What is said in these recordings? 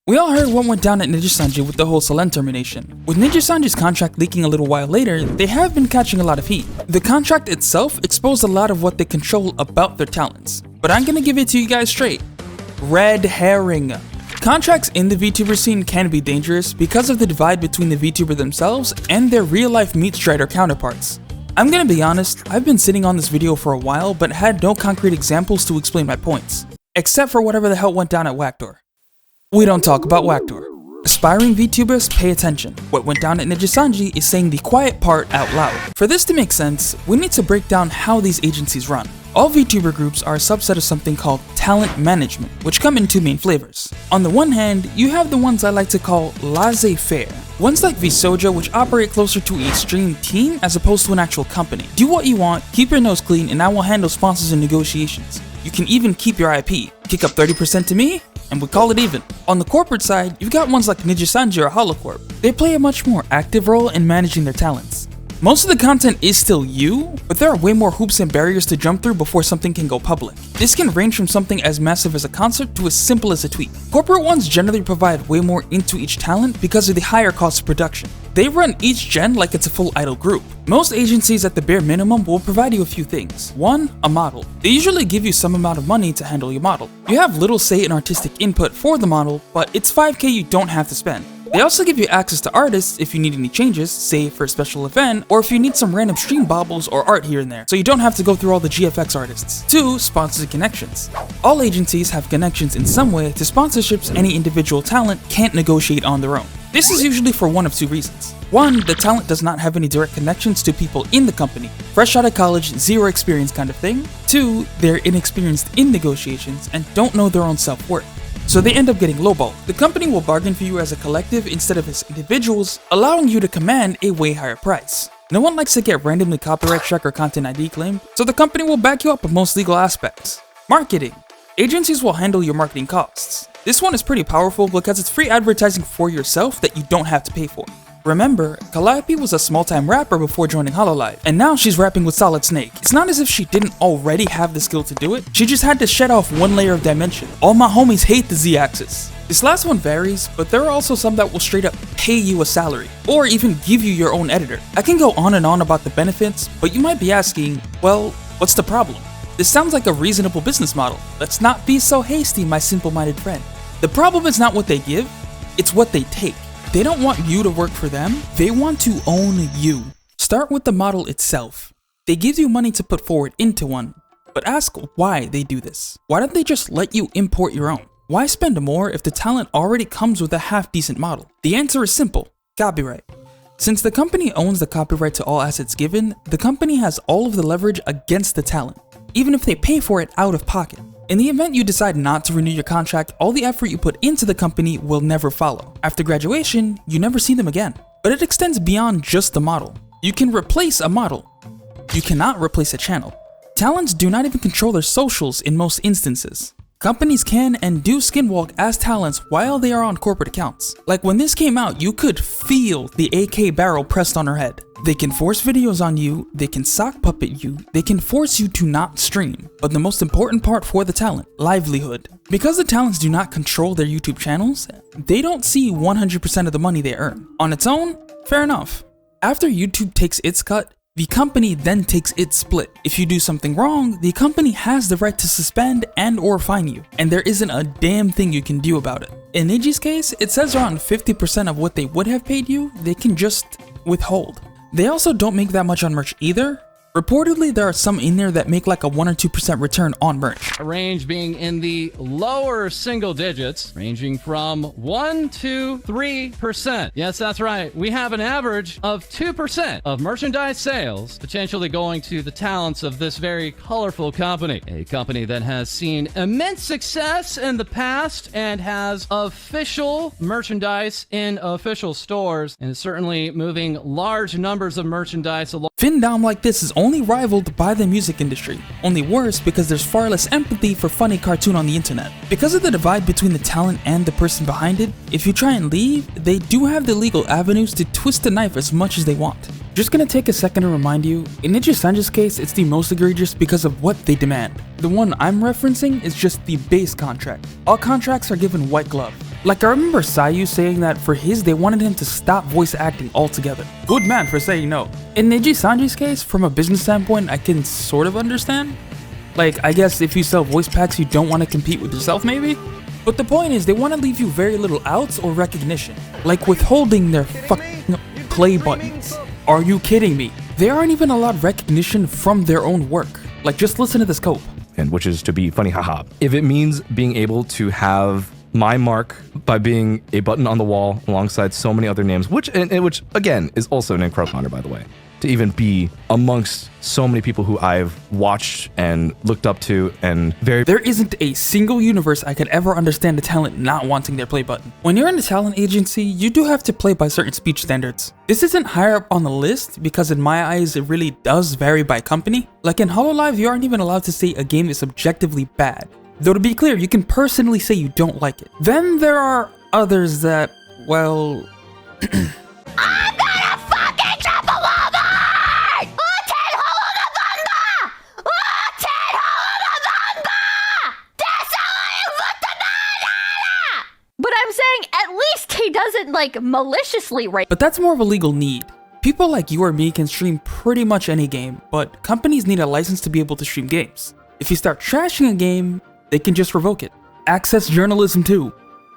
We all heard what went down at Nijisanji with the whole Selen termination. With Nijisanji's contract leaking a little while later, they have been catching a lot of heat. The contract itself exposed a lot of what they control about their talents. But I'm gonna give it to you guys straight. Red herring. Contracts in the VTuber scene can be dangerous because of the divide between the VTuber themselves and their real-life meat strider counterparts. I'm gonna be honest, I've been sitting on this video for a while but had no concrete examples to explain my points. Except for whatever the hell went down at Wactor. We don't talk about Wactor. Aspiring VTubers, pay attention. What went down at Nijisanji is saying the quiet part out loud. For this to make sense, we need to break down how these agencies run. All VTuber groups are a subset of something called talent management, which come in two main flavors. On the one hand, you have the ones I like to call laissez-faire. Ones like Vsoja, which operate closer to a stream team as opposed to an actual company. Do what you want, keep your nose clean, and I will handle sponsors and negotiations. You can even keep your IP. Kick up 30% to me, and we call it even. On the corporate side, you've got ones like Nijisanji or HoloCorp. They play a much more active role in managing their talents. Most of the content is still you, but there are way more hoops and barriers to jump through before something can go public. This can range from something as massive as a concert to as simple as a tweet. Corporate ones generally provide way more into each talent because of the higher cost of production. They run each gen like it's a full idol group. Most agencies at the bare minimum will provide you a few things. One, a model. They usually give you some amount of money to handle your model. You have little say in artistic input for the model, but it's 5K you don't have to spend. They also give you access to artists if you need any changes, say for a special event, or if you need some random stream baubles or art here and there, so you don't have to go through all the GFX artists. 2. Sponsors and connections. All agencies have connections in some way to sponsorships any individual talent can't negotiate on their own. This is usually for one of two reasons. 1. The talent does not have any direct connections to people in the company, fresh out of college, zero experience kind of thing. 2. They're inexperienced in negotiations and don't know their own self-worth. So they end up getting lowballed. The company will bargain for you as a collective instead of as individuals, allowing you to command a way higher price. No one likes to get randomly copyright struck or content ID claimed, so the company will back you up on most legal aspects. Marketing. Agencies will handle your marketing costs. This one is pretty powerful because it's free advertising for yourself that you don't have to pay for. Remember, Calliope was a small-time rapper before joining HoloLive, and now she's rapping with Solid Snake. It's not as if she didn't already have the skill to do it, she just had to shed off one layer of dimension. All my homies hate the Z-axis. This last one varies, but there are also some that will straight up pay you a salary, or even give you your own editor. I can go on and on about the benefits, but you might be asking, well, what's the problem? This sounds like a reasonable business model. Let's not be so hasty, my simple-minded friend. The problem is not what they give, it's what they take. They don't want you to work for them, they want to own you. Start with the model itself. They give you money to put forward into one, but ask why they do this. Why don't they just let you import your own? Why spend more if the talent already comes with a half-decent model? The answer is simple: copyright. Since the company owns the copyright to all assets given, the company has all of the leverage against the talent, even if they pay for it out of pocket. In the event you decide not to renew your contract, all the effort you put into the company will never follow. After graduation, you never see them again. But it extends beyond just the model. You can replace a model. You cannot replace a channel. Talents do not even control their socials in most instances. Companies can and do skinwalk as talents while they are on corporate accounts. Like when this came out, you could feel the AK barrel pressed on her head. They can force videos on you, they can sock puppet you, they can force you to not stream. But the most important part for the talent, livelihood. Because the talents do not control their YouTube channels, they don't see 100% of the money they earn. On its own, fair enough. After YouTube takes its cut, the company then takes its split. If you do something wrong, the company has the right to suspend and or fine you, and there isn't a damn thing you can do about it. In Niji's case, it says around 50% of what they would have paid you, they can just withhold. They also don't make that much on merch either. Reportedly, there are some in there that make like a 1 or 2% return on merch. A range being in the lower single digits, ranging from 1 to 3%. Yes, that's right. We have an average of 2% of merchandise sales potentially going to the talents of this very colorful company. A company that has seen immense success in the past and has official merchandise in official stores and is certainly moving large numbers of merchandise along. Fandom like this is only rivaled by the music industry, only worse because there's far less empathy for funny cartoon on the internet. Because of the divide between the talent and the person behind it, if you try and leave, they do have the legal avenues to twist the knife as much as they want. Just gonna take a second to remind you, in Nijisanji's case, it's the most egregious because of what they demand. The one I'm referencing is just the base contract. All contracts are given white glove. Like, I remember Sayu saying that for his, they wanted him to stop voice acting altogether. Good man for saying no. In Nijisanji's case, from a business standpoint, I can sort of understand. Like, I guess if you sell voice packs, you don't want to compete with yourself, maybe? But the point is, they want to leave you very little outs or recognition. Like withholding their fucking play buttons. Are you kidding me? They aren't even allowed recognition from their own work. Like, just listen to the scope. And which is to be funny, haha. If it means being able to have my mark by being a button on the wall alongside so many other names, which again is also an incredible honor, by the way, to even be amongst so many people who I've watched and looked up to and There isn't a single universe I could ever understand a talent not wanting their play button. When you're in a talent agency, you do have to play by certain speech standards. This isn't higher up on the list because in my eyes, it really does vary by company. Like in HoloLive, you aren't even allowed to say a game is objectively bad. Though to be clear, you can personally say you don't like it. Then there are others that, well... I'm gonna fucking jump over! But I'm saying at least he doesn't like maliciously rape. But that's more of a legal need. People like you or me can stream pretty much any game, but companies need a license to be able to stream games. If you start trashing a game, they can just revoke it. Access journalism too.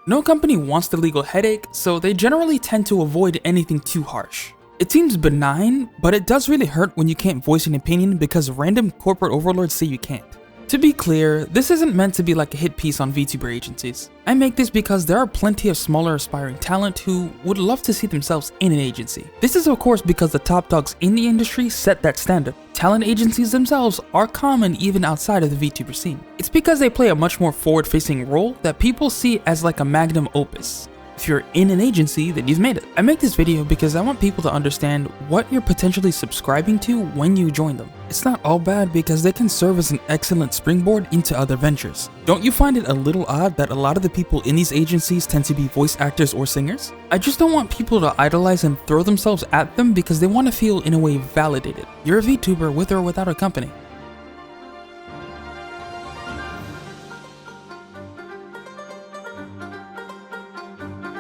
No company wants the legal headache, so they generally tend to avoid anything too harsh. It seems benign, but it does really hurt when you can't voice an opinion because random corporate overlords say you can't. To be clear, this isn't meant to be like a hit piece on VTuber agencies. I make this because there are plenty of smaller aspiring talent who would love to see themselves in an agency. This is of course because the top dogs in the industry set that standard. Talent agencies themselves are common even outside of the VTuber scene. It's because they play a much more forward-facing role that people see as like a magnum opus. If you're in an agency, then you've made it. I make this video because I want people to understand what you're potentially subscribing to when you join them. It's not all bad because they can serve as an excellent springboard into other ventures. Don't you find it a little odd that a lot of the people in these agencies tend to be voice actors or singers? I just don't want people to idolize and throw themselves at them because they want to feel in a way validated. You're a VTuber with or without a company.